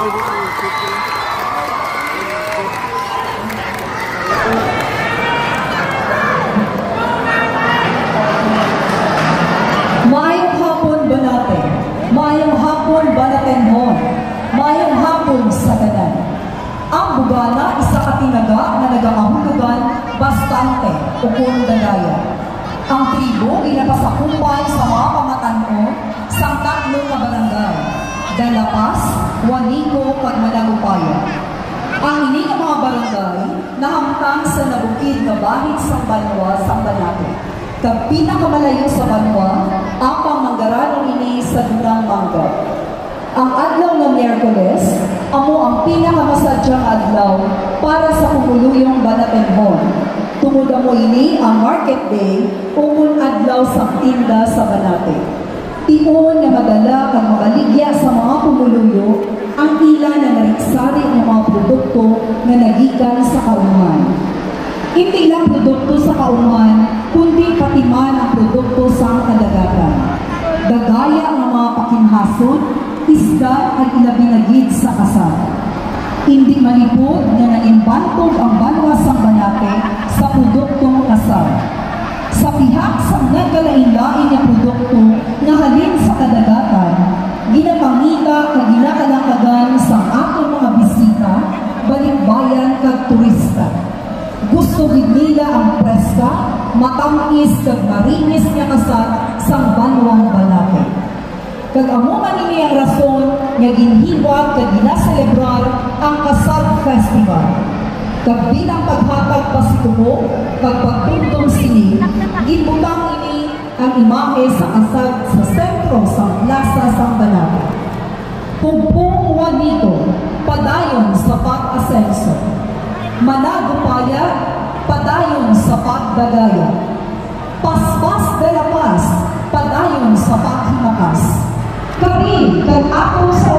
Maayong hapon Banate, maayong hapon Banatenhon, maayong hapon sa tanan. Ang bugana isa ka tinaga na nagakahulugan bastante o kung dagaya. Ang tribo ginapasakumpay sa mga pamatanon sa tatlong na barangay, Dalapas, Juanico, kag Managupaya. Ang ini ng mga barangay nahamtang sa nabukid na bahid sa Banwa sa Banate. Kag pinakamalayo sa Banwa, ang pamanggaran ini sa Dunang Mangga. Ang adlaw ng Miyerkules, amo ang pinakamasadyang adlaw para sa kumuluyong Banatenhon. Tungod mo ini ang Market Day, umon adlaw sa tinda sa Banate. Tiyon na madala kag makaligya sa mga kumuluyo ang ilan na nariksari ng mga produkto na nagikan sa kaunman. Hindi lang produkto sa kaunman, kundi pati man ang produkto sa kadagatan. Dagaya ng mga pakinhason, isda at ilabinagid sa kasal. Hindi malipod na naimbantog ang Banwa sa Banate sa produktong kasal. Sa pihak sa nagkalain-lain na produkto na halin sa kadagatan, ginapangita kag ginakalakagan sa atong mga bisita, balikbayan kag turista. Gusto gid nila ang preska, matamis kag marinis nga kasal sa Banwang Banate. Kag amo man ini ang rason nga ginhiwag kag ginaselebrar ang Kasal Festival. Kag bilang paghatag pasitubo kag pagtugtong sini, ginbutang ini ang imahe sa kasal sa sentro sa Plaza San Banate. Pugpong Juanico, padayon sa pag-asenso. Managupaya, padayon sa pagdagaya. Paspas de la Paz, padayon sa paghimakas. Kari kag ako sa